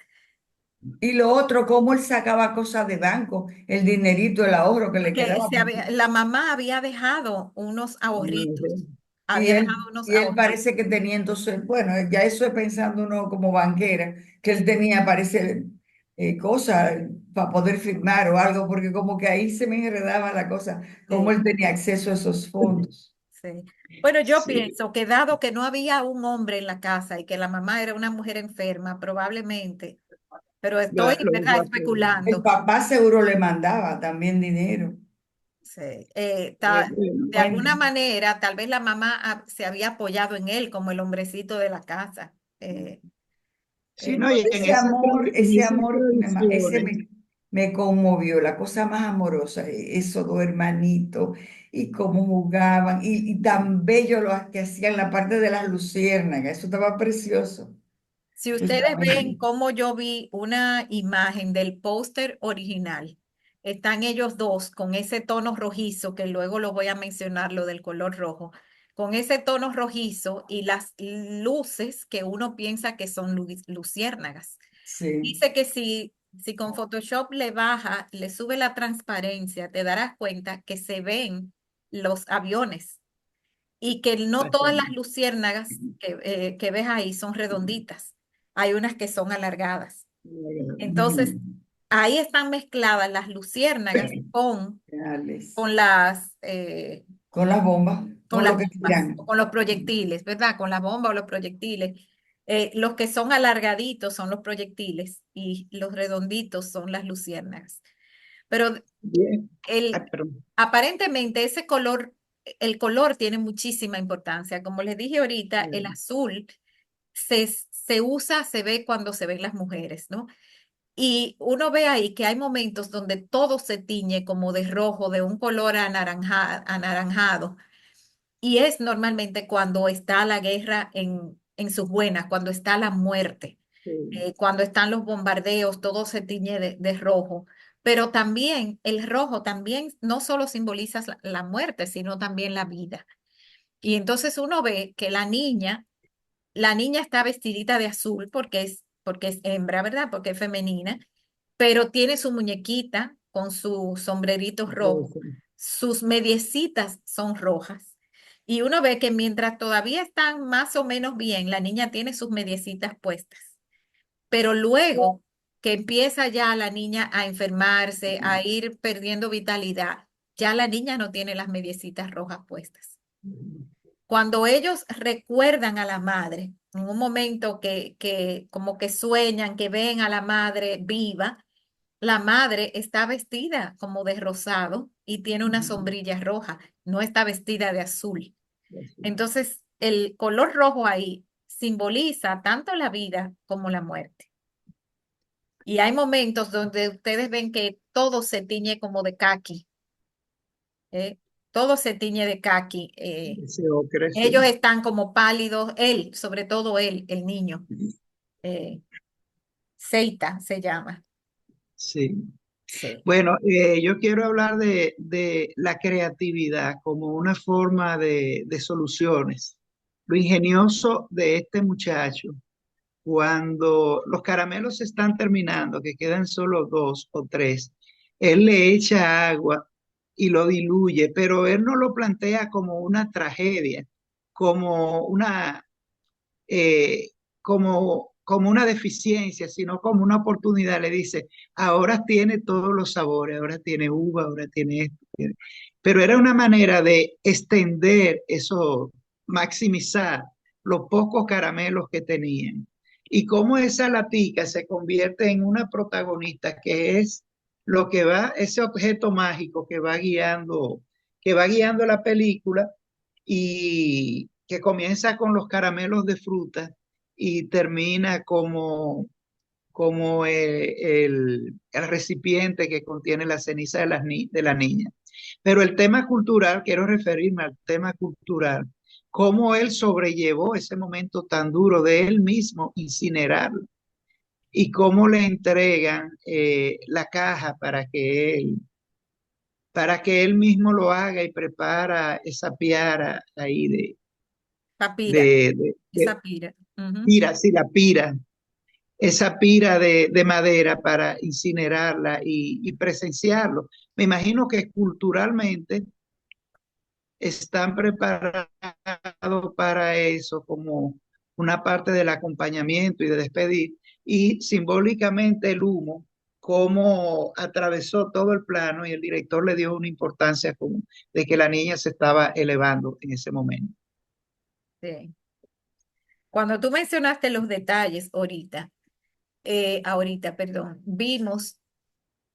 Speaker 5: Y lo otro, cómo él sacaba cosas de banco, el dinerito, el ahorro que le
Speaker 1: Porque
Speaker 5: quedaba.
Speaker 1: la mamá había dejado unos ahorritos.
Speaker 5: Y
Speaker 1: Había
Speaker 5: él,
Speaker 1: dejado unos
Speaker 5: y él
Speaker 1: ahorritos.
Speaker 5: parece que tenía entonces, bueno, ya eso es pensando uno como banquera, que él tenía, parece, cosas para poder firmar o algo, porque como que ahí se me enredaba la cosa, cómo
Speaker 1: Sí,
Speaker 5: él tenía acceso a esos fondos.
Speaker 1: sí. Bueno, yo
Speaker 2: Sí,
Speaker 1: pienso que dado que no había un hombre en la casa y que la mamá era una mujer enferma, probablemente, pero estoy,
Speaker 2: lo
Speaker 1: ¿verdad?,
Speaker 2: dejó a su
Speaker 5: El
Speaker 1: especulando.
Speaker 5: papá seguro le mandaba también dinero.
Speaker 1: Sí.
Speaker 2: bueno.
Speaker 1: De
Speaker 5: Bueno,
Speaker 1: alguna manera, tal vez la mamá se había apoyado en él como el hombrecito de la casa.
Speaker 2: Sí,
Speaker 1: Eh,
Speaker 2: no, y en
Speaker 5: ese
Speaker 2: esas
Speaker 5: amor ese
Speaker 2: tradiciones,
Speaker 5: me conmovió, la cosa más amorosa, esos dos hermanitos, y cómo jugaban, y tan bello lo que hacían la parte de las luciérnagas, eso estaba precioso.
Speaker 1: Si
Speaker 5: Eso
Speaker 1: ustedes
Speaker 5: estaba
Speaker 1: ven
Speaker 5: bien.
Speaker 1: cómo yo vi una imagen del póster original, están ellos dos con ese tono rojizo, que luego lo voy a mencionar, lo del color rojo, con ese tono rojizo y las luces que uno piensa que son luciérnagas.
Speaker 5: Sí,
Speaker 1: Dice que si con Photoshop le baja, le sube la transparencia, te darás cuenta que se ven los aviones y que no todas las
Speaker 2: exactamente.
Speaker 1: luciérnagas que ves ahí son redonditas. Hay unas que son alargadas. Entonces,
Speaker 5: ujú,
Speaker 1: ahí están mezcladas las luciérnagas
Speaker 5: reales.
Speaker 1: con las,
Speaker 5: Con
Speaker 1: con
Speaker 5: lo
Speaker 1: las
Speaker 5: que
Speaker 1: bombas,
Speaker 5: tiran.
Speaker 1: o con los proyectiles, ¿verdad? Con las bombas o los proyectiles. Los que son alargaditos son los proyectiles y los redonditos son las luciérnagas. Pero
Speaker 2: Bien. Ah,
Speaker 1: el,
Speaker 2: perdón.
Speaker 1: aparentemente ese color, el color tiene muchísima importancia. Como les dije ahorita, el azul se usa, se ve cuando se ven las mujeres, ¿no? Y uno ve ahí que hay momentos donde todo se tiñe como de rojo, de un color anaranjado. Y es normalmente cuando está la guerra en sus buenas, cuando está la muerte,
Speaker 2: Sí,
Speaker 1: cuando están los bombardeos, todo se tiñe de rojo. Pero también el rojo también no solo simboliza la muerte, sino también la vida. Y entonces uno ve que la niña está vestidita de azul porque es hembra, ¿verdad? Porque es femenina, pero tiene su muñequita con su sombrerito rojo,
Speaker 2: eso.
Speaker 1: sus mediecitas son rojas. Y uno ve que mientras todavía están más o menos bien, la niña tiene sus mediecitas puestas. Pero luego que empieza ya la niña a enfermarse, a ir perdiendo vitalidad, ya la niña no tiene las mediecitas rojas puestas. Cuando ellos recuerdan a la madre, en un momento que como que sueñan, que ven a la madre viva, la madre está vestida como de rosado y tiene una sombrilla roja, no está vestida de azul. Entonces, el color rojo ahí simboliza tanto la vida como la muerte. Y hay momentos donde ustedes ven que todo se tiñe como de caqui, ¿eh? Todo se tiñe de caqui.
Speaker 2: Ese ocre,
Speaker 1: Ellos
Speaker 2: sí.
Speaker 1: están como pálidos, él, sobre todo él, el niño. eh, Seita se llama.
Speaker 2: Sí.
Speaker 1: Sí.
Speaker 2: Bueno, yo quiero hablar de la creatividad como una forma de soluciones. Lo ingenioso de este muchacho, cuando los caramelos se están terminando, que quedan solo dos o tres, él le echa agua y lo diluye, pero él no lo plantea como una tragedia, como eh, como una deficiencia, sino como una oportunidad. Le dice, ahora tiene todos los sabores, ahora tiene uva, ahora tiene esto. Pero era una manera de extender eso, maximizar los pocos caramelos que tenían. Y cómo esa latica se convierte en una protagonista que es lo que va, ese objeto mágico que va guiando la película y que comienza con los caramelos de fruta y termina como el recipiente que contiene la ceniza de la niña. Pero el tema cultural, quiero referirme al tema cultural, cómo él sobrellevó ese momento tan duro de él mismo incinerarlo y cómo le entregan la caja para que él mismo lo haga y prepara esa piara ahí
Speaker 1: Papira,
Speaker 2: de
Speaker 1: esa pira. Ujú.
Speaker 2: pira, sí, la pira, esa pira de madera para incinerarla y presenciarlo. Me imagino que culturalmente están preparados para eso como una parte del acompañamiento y de despedir, y simbólicamente el humo cómo atravesó todo el plano y el director le dio una importancia como de que la niña se estaba elevando en ese momento.
Speaker 1: Sí. Cuando tú mencionaste los detalles ahorita, perdón, vimos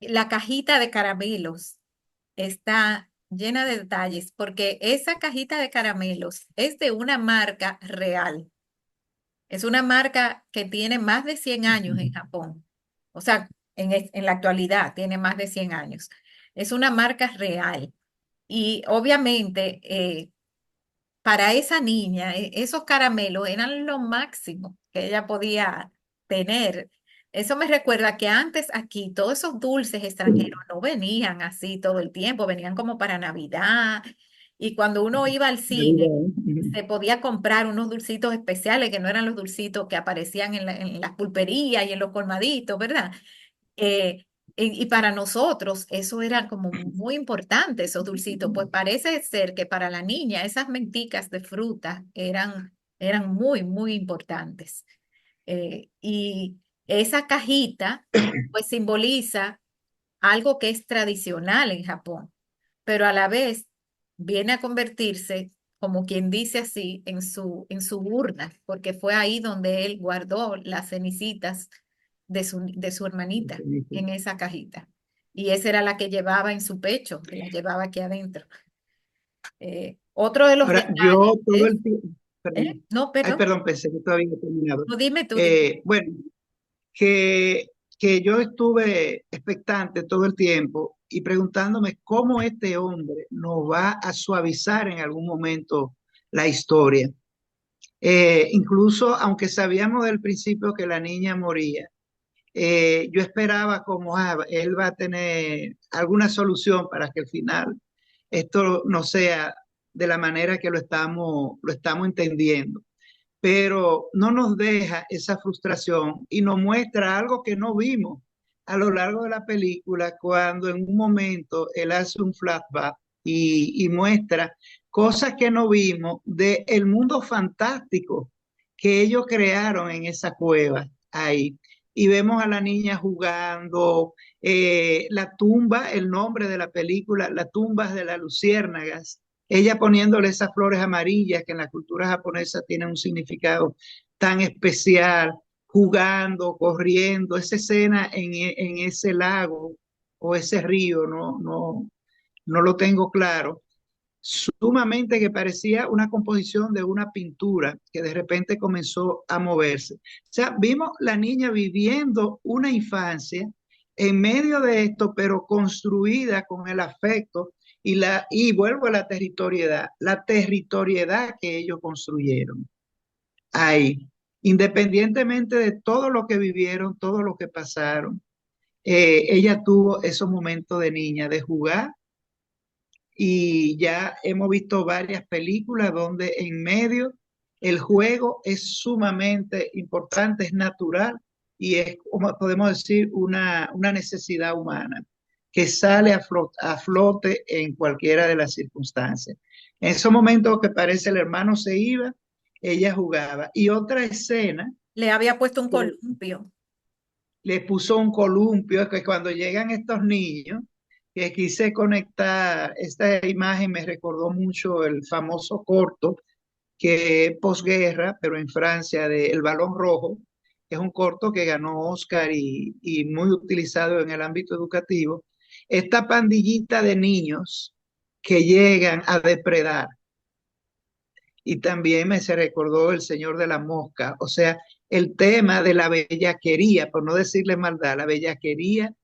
Speaker 1: la cajita de caramelos está llena de detalles porque esa cajita de caramelos es de una marca real. Es una marca que tiene más de 100 años en Japón. O sea, en la actualidad tiene más de 100 años. Es una marca real. Y obviamente, para esa niña, esos caramelos eran lo máximo que ella podía tener. Eso me recuerda que antes aquí todos esos dulces extranjeros no venían así todo el tiempo, venían como para Navidad. Y cuando uno iba al cine, se podía comprar unos dulcitos especiales que no eran los dulcitos que aparecían en las pulperías y en los colmaditos, ¿verdad? Y para nosotros eso era como muy importante, esos dulcitos. Pues parece ser que para la niña esas menticas de fruta eran muy, muy importantes. Y esa cajita pues simboliza algo que es tradicional en Japón, pero a la vez viene a convertirse, como quien dice así, en su urna, porque fue ahí donde él guardó las cenicitas de su hermanita en esa cajita. Y esa era la que llevaba en su pecho, que la llevaba aquí adentro. Otro de los
Speaker 2: Ahora, yo
Speaker 1: detalles
Speaker 2: todo
Speaker 1: es,
Speaker 2: el tiempo, perdón,
Speaker 1: no,
Speaker 2: ay,
Speaker 1: perdón,
Speaker 2: perdón, pensé que todavía no había terminado.
Speaker 1: no, dime tú, dime.
Speaker 2: Bueno, que, que yo estuve expectante todo el tiempo y preguntándome cómo este hombre nos va a suavizar en algún momento la historia. Incluso aunque sabíamos del principio que la niña moría, yo esperaba como él va a tener alguna solución para que al final esto no sea de la manera que lo estamos entendiendo, pero no nos deja esa frustración y nos muestra algo que no vimos a lo largo de la película cuando en un momento él hace un flashback y muestra cosas que no vimos del mundo fantástico que ellos crearon en esa cueva ahí. Y vemos a la niña jugando, la tumba, el nombre de la película, la tumba de las luciérnagas, ella poniéndole esas flores amarillas que en la cultura japonesa tienen un significado tan especial, jugando, corriendo, esa escena en ese lago o ese río, no lo tengo claro, sumamente que parecía una composición de una pintura que de repente comenzó a moverse. O sea, vimos la niña viviendo una infancia en medio de esto, pero construida con el afecto y vuelvo a la territoriedad que ellos construyeron ahí, independientemente de todo lo que vivieron, todo lo que pasaron. Ella tuvo esos momentos de niña, de jugar, y ya hemos visto varias películas donde en medio el juego es sumamente importante, es natural y es, como podemos decir, una necesidad humana que sale a flote en cualquiera de las circunstancias. En esos momentos que parece el hermano se iba, ella jugaba. Y otra escena,
Speaker 1: Le había puesto un columpio.
Speaker 2: le puso un columpio, que cuando llegan estos niños, que quise conectar, esta imagen me recordó mucho el famoso corto que es posguerra, pero en Francia, de El Balón Rojo, que es un corto que ganó Oscar y muy utilizado en el ámbito educativo. Esta pandillita de niños que llegan a depredar. Y también me se recordó El Señor de la Mosca, o sea, el tema de la bellaquería, por no decirle maldad, la bellaquería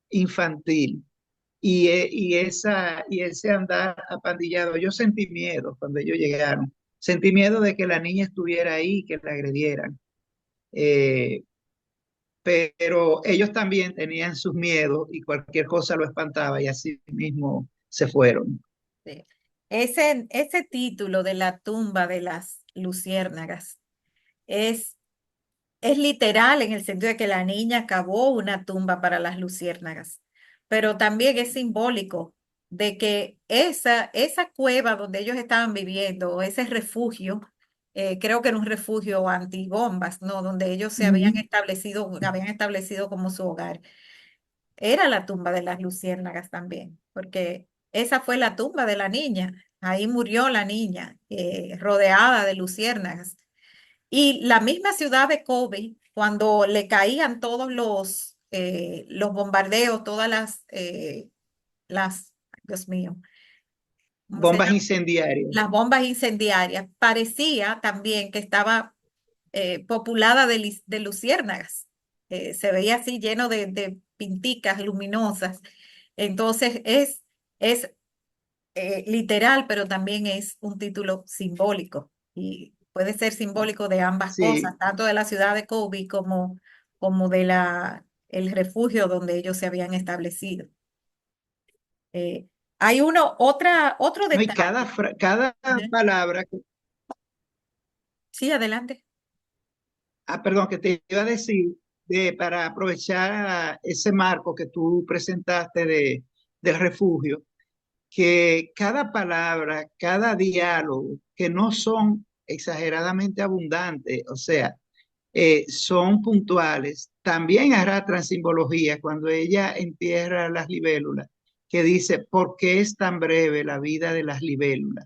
Speaker 2: infantil y ese andar apandillado. Yo sentí miedo cuando ellos llegaron, sentí miedo de que la niña estuviera ahí y que la agredieran. Eh, pero ellos también tenían sus miedos y cualquier cosa lo espantaba y así mismo se fueron.
Speaker 1: Sí. Ese título de la tumba de las luciérnagas es, es literal en el sentido de que la niña cavó una tumba para las luciérnagas, pero también es simbólico de que esa cueva donde ellos estaban viviendo, o ese refugio, creo que era un refugio antibombas, ¿no? Donde ellos se habían establecido como su hogar. era la tumba de las luciérnagas también, porque esa fue la tumba de la niña. Ahí murió la niña, rodeada de luciérnagas. Y la misma ciudad de Kobe, cuando le caían todos los bombardeos, todas Dios mío, ¿cómo se
Speaker 2: Bombas
Speaker 1: llama?
Speaker 2: incendiarias.
Speaker 1: Las bombas incendiarias, parecía también que estaba populada de luciérnagas. Se veía así lleno de pinticas luminosas. Entonces es literal, pero también es un título simbólico y puede ser simbólico de ambas cosas,
Speaker 2: Sí,
Speaker 1: tanto de la ciudad de Kobe como de el refugio donde ellos se habían establecido. Eh, hay otro
Speaker 2: no, y cada,
Speaker 1: detalle.
Speaker 2: cada
Speaker 1: Ujú.
Speaker 2: palabra,
Speaker 1: Sí, adelante.
Speaker 2: perdón, que te iba a decir, para aprovechar ese marco que tú presentaste del refugio, que cada palabra, cada diálogo, que no son exageradamente abundantes, o sea, son puntuales, también arrastran simbología cuando ella entierra las libélulas, que dice, ¿por qué es tan breve la vida de las libélulas?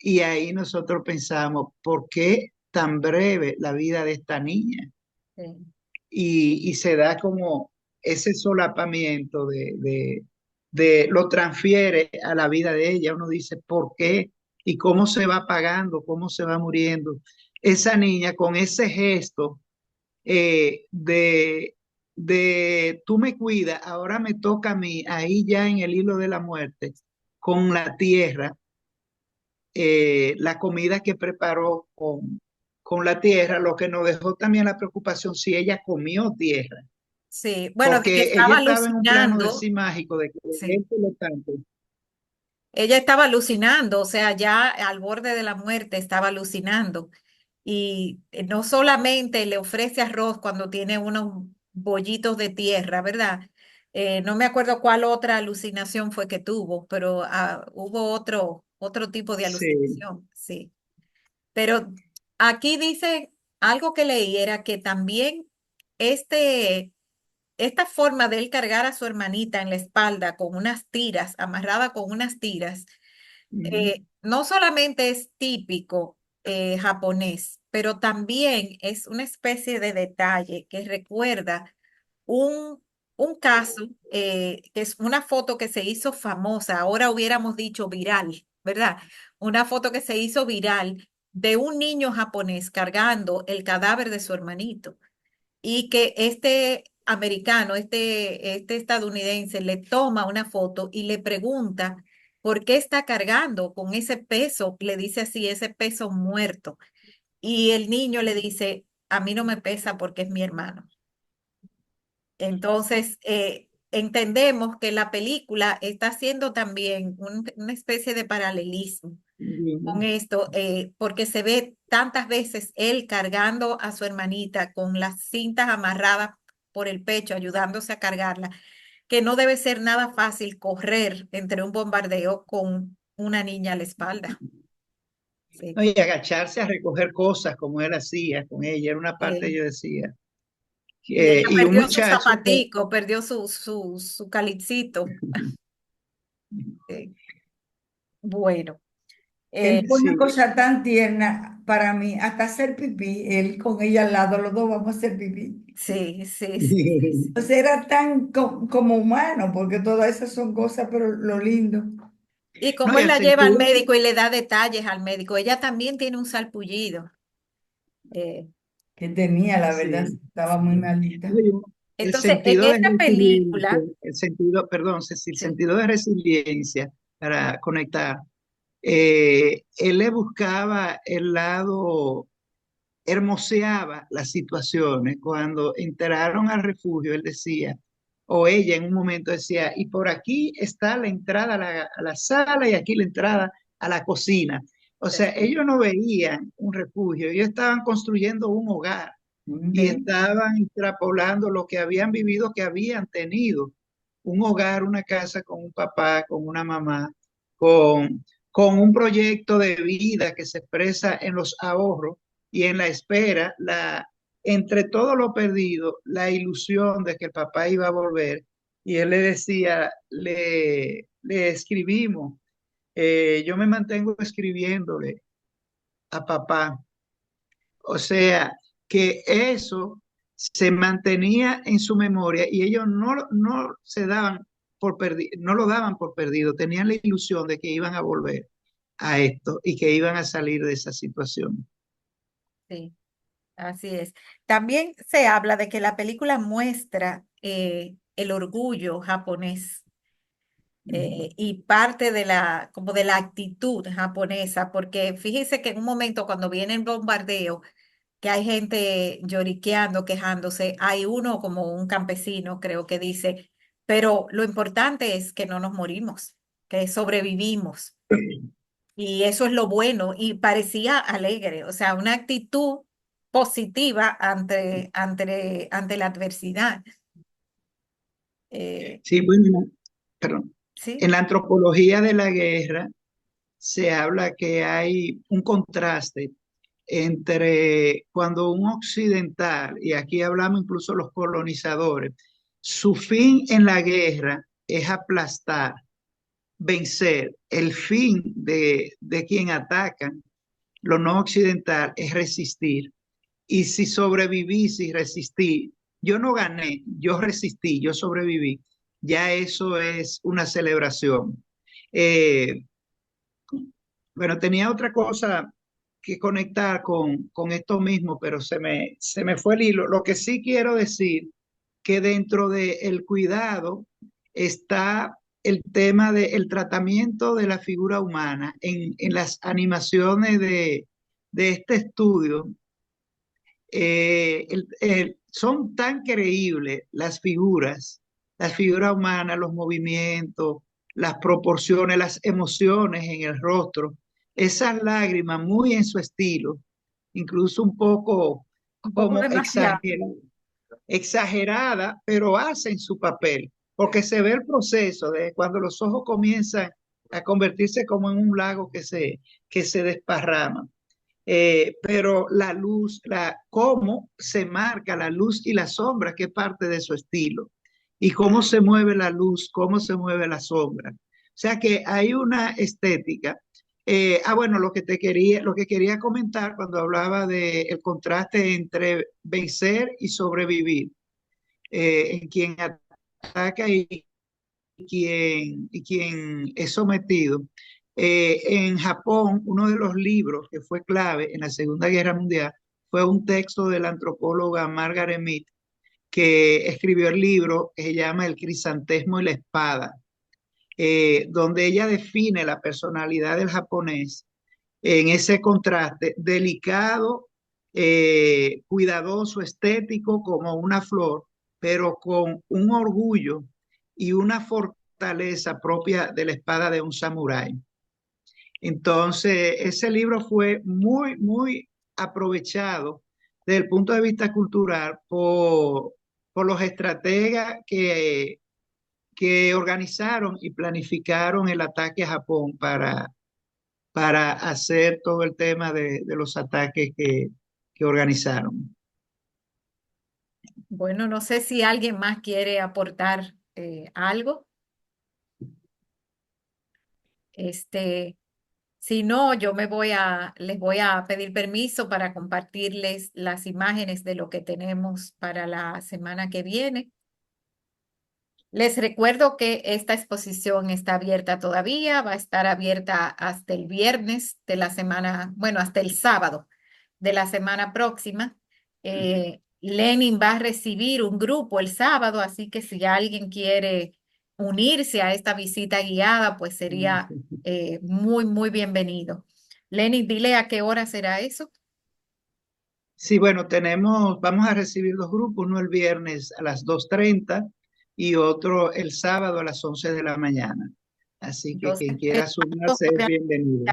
Speaker 2: Y ahí nosotros pensamos, ¿por qué tan breve la vida de esta niña?
Speaker 1: Sí,
Speaker 2: Y se da como ese solapamiento lo transfiere a la vida de ella. Uno dice, ¿por qué? Y cómo se va apagando, cómo se va muriendo. Esa niña con ese gesto eh, de, de tú me cuidas, ahora me toca a mí, ahí ya en el hilo de la muerte, con la tierra, la comida que preparó con la tierra, lo que nos dejó también la preocupación si ella comió tierra,
Speaker 1: sí, bueno, de que
Speaker 2: porque ella
Speaker 1: estaba
Speaker 2: estaba en un plano de
Speaker 1: alucinando,
Speaker 2: sí mágico, de que
Speaker 1: sí,
Speaker 2: él por lo tanto,
Speaker 1: ella estaba alucinando, o sea, ya al borde de la muerte estaba alucinando. Y no solamente le ofrece arroz cuando tiene unos bollitos de tierra, ¿verdad? No me acuerdo cuál otra alucinación fue que tuvo, pero hubo otro tipo de
Speaker 2: sí,
Speaker 1: alucinación, sí. Pero aquí dice algo que leí era que también este, esta forma de él cargar a su hermanita en la espalda con unas tiras, amarrada con unas tiras,
Speaker 2: ujú,
Speaker 1: no solamente es típico japonés, pero también es una especie de detalle que recuerda un, un caso, que es una foto que se hizo famosa, ahora hubiéramos dicho viral, ¿verdad? Una foto que se hizo viral de un niño japonés cargando el cadáver de su hermanito y que este americano, este estadounidense, le toma una foto y le pregunta por qué está cargando con ese peso, le dice así, ese peso muerto. Y el niño le dice, a mí no me pesa porque es mi hermano. Entonces, entendemos que la película está haciendo también una especie de paralelismo con
Speaker 2: ujú.
Speaker 1: esto, porque se ve tantas veces él cargando a su hermanita con las cintas amarradas por el pecho, ayudándose a cargarla, que no debe ser nada fácil correr entre un bombardeo con una niña a la espalda. Sí.
Speaker 2: No, y agacharse a recoger cosas como él hacía con ella, era una parte,
Speaker 1: Eh,
Speaker 2: yo decía,
Speaker 1: y ella
Speaker 2: y un
Speaker 1: perdió su
Speaker 2: muchacho que,
Speaker 1: zapatico, perdió su calitzito. Bueno,
Speaker 5: Él fue una
Speaker 2: sí,
Speaker 5: cosa tan tierna para mí, hasta hacer pipí, él con ella al lado, los dos vamos a hacer pipí.
Speaker 1: sí, sí, sí, sí, sí.
Speaker 5: O sea, era tan como humano, porque todas esas son cosas, pero lo lindo
Speaker 1: Y
Speaker 2: no,
Speaker 1: como
Speaker 2: y
Speaker 1: él
Speaker 2: el
Speaker 1: la lleva al
Speaker 2: sentido,
Speaker 1: médico y le da detalles al médico, ella también tiene un salpullido. Eh,
Speaker 5: que tenía, la verdad,
Speaker 2: sí.
Speaker 5: estaba muy malita.
Speaker 2: Oye, el
Speaker 1: entonces, en
Speaker 2: sentido de
Speaker 1: esta
Speaker 2: resiliencia,
Speaker 1: película,
Speaker 2: el sentido, perdón, Ceci, el
Speaker 1: sí,
Speaker 2: sentido de resiliencia para conectar, él le buscaba el lado, hermoseaba las situaciones. Cuando entraron al refugio, él decía, o ella en un momento decía, y por aquí está la entrada a la sala y aquí la entrada a la cocina. O sea,
Speaker 1: sí,
Speaker 2: ellos no veían un refugio, ellos estaban construyendo un hogar y
Speaker 5: Ujú.
Speaker 2: estaban extrapolando lo que habían vivido, que habían tenido. Un hogar, una casa con un papá, con una mamá, con un proyecto de vida que se expresa en los ahorros y en la espera, entre todo lo perdido, la ilusión de que el papá iba a volver, y él le decía, le escribimos, yo me mantengo escribiéndole a papá. O sea, que eso se mantenía en su memoria y ellos no se daban por perdido, no lo daban por perdido, tenían la ilusión de que iban a volver a esto y que iban a salir de esa situación.
Speaker 1: Sí, así es. También se habla de que la película muestra el orgullo japonés y parte de como de la actitud japonesa, porque fíjese que en un momento cuando viene el bombardeo, que hay gente lloriqueando, quejándose, hay uno como un campesino, creo que dice, pero lo importante es que no nos morimos, que sobrevivimos. Y eso es lo bueno, y parecía alegre, o sea, una actitud positiva ante la adversidad. Eh,
Speaker 2: Sí, bueno, perdón.
Speaker 1: sí,
Speaker 2: En la antropología de la guerra se habla que hay un contraste entre cuando un occidental, y aquí hablamos incluso los colonizadores, su fin en la guerra es aplastar, vencer. El fin de quien atacan, lo no occidental, es resistir. Y si sobreviví, si resistí, yo no gané, yo resistí, yo sobreviví, ya eso es una celebración. Eh, bueno, tenía otra cosa que conectar con esto mismo, pero se me fue el hilo. Lo que sí quiero decir, que dentro del cuidado está el tema del tratamiento de la figura humana en las animaciones de este estudio. Son tan creíbles las figuras humanas, los movimientos, las proporciones, las emociones en el rostro, esas lágrimas muy en su estilo, incluso un poco
Speaker 1: un poco
Speaker 2: como
Speaker 1: demasiado.
Speaker 2: exagerada, pero hacen su papel, porque se ve el proceso de cuando los ojos comienzan a convertirse como en un lago que se desparrama. Pero la luz, cómo se marca la luz y la sombra, que es parte de su estilo, y cómo se mueve la luz, cómo se mueve la sombra. O sea que hay una estética. Bueno, lo que quería comentar cuando hablaba del contraste entre vencer y sobrevivir, en quien ataca y quien es sometido. En Japón, uno de los libros que fue clave en la Segunda Guerra Mundial fue un texto de la antropóloga Margaret Mead, que escribió el libro que se llama El crisantemo y la espada, donde ella define la personalidad del japonés en ese contraste delicado, cuidadoso, estético, como una flor, pero con un orgullo y una fortaleza propia de la espada de un samurái. Entonces, ese libro fue muy aprovechado desde el punto de vista cultural por los estrategas que organizaron y planificaron el ataque a Japón para hacer todo el tema de los ataques que organizaron.
Speaker 1: Bueno, no sé si alguien más quiere aportar algo. Este, si no, les voy a pedir permiso para compartirles las imágenes de lo que tenemos para la semana que viene. Les recuerdo que esta exposición está abierta todavía, va a estar abierta hasta el viernes de la semana, bueno, hasta el sábado de la semana próxima. Lenin va a recibir un grupo el sábado, así que si alguien quiere unirse a esta visita guiada, pues sería muy bienvenido. Lenin, dile a qué hora será eso.
Speaker 2: Sí, bueno, vamos a recibir dos grupos, uno el viernes a las 2:30 y otro el sábado a las 11 de la mañana. Así que quien
Speaker 1: Entonces,
Speaker 2: quiera sumarse es bienvenido.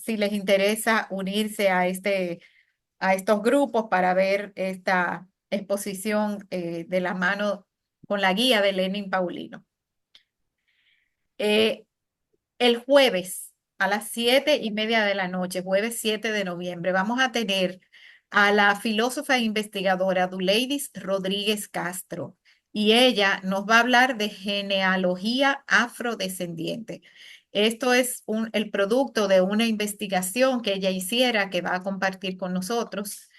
Speaker 1: si les interesa unirse a estos grupos para ver esta exposición de la mano con la guía de Lenin Paulino. Eh, el jueves a las 7:30 de la noche, jueves 7 de noviembre, vamos a tener a la filósofa e investigadora Duleidis Rodríguez Castro. Y ella nos va a hablar de genealogía afrodescendiente. Esto es el producto de una investigación que ella hiciera, que va a compartir con nosotros.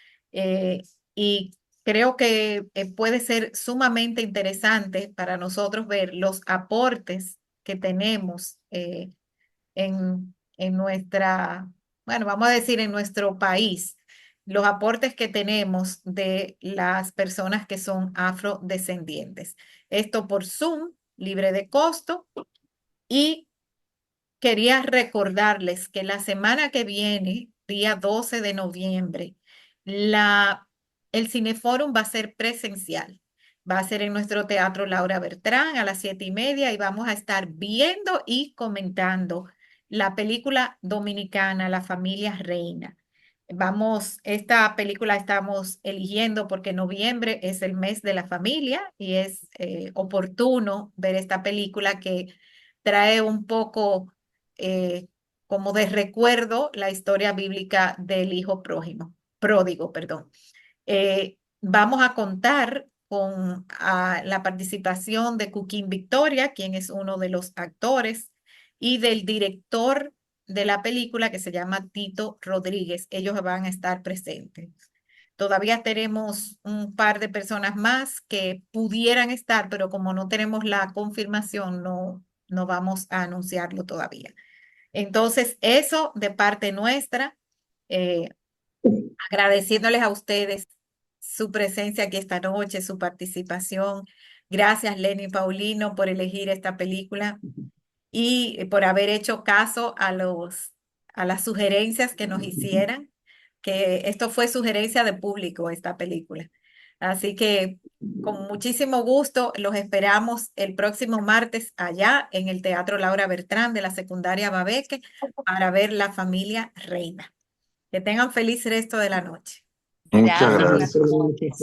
Speaker 1: Y creo que puede ser sumamente interesante para nosotros ver los aportes que tenemos en nuestra, bueno, vamos a decir en nuestro país, los aportes que tenemos de las personas que son afrodescendientes. Esto por Zoom, libre de costo. Y quería recordarles que la semana que viene, día 12 de noviembre, el Cineforum va a ser presencial. Va a ser en nuestro Teatro Laura Bertrán a las 7:30 y vamos a estar viendo y comentando la película dominicana La Familia Reina. Esta película estamos eligiendo porque noviembre es el mes de la familia y es oportuno ver esta película que trae un poco como de recuerdo la historia bíblica del hijo pródigo, perdón. Vamos a contar con la participación de Cuquín Victoria, quien es uno de los actores, y del director de la película que se llama Tito Rodríguez. Ellos van a estar presentes. Todavía tenemos un par de personas más que pudieran estar, pero como no tenemos la confirmación, no vamos a anunciarlo todavía. Entonces, eso de parte nuestra, eh, agradeciéndoles a ustedes su presencia aquí esta noche, su participación. Gracias, Lenny Paulino, por elegir esta película y por haber hecho caso a las sugerencias que nos hicieran, que esto fue sugerencia de público, esta película. Así que con muchísimo gusto los esperamos el próximo martes allá en el Teatro Laura Bertrán de la secundaria Babeque para ver La Familia Reina. Que tengan feliz resto de la noche.
Speaker 6: Muchas
Speaker 2: Buenas
Speaker 6: gracias.
Speaker 2: noches.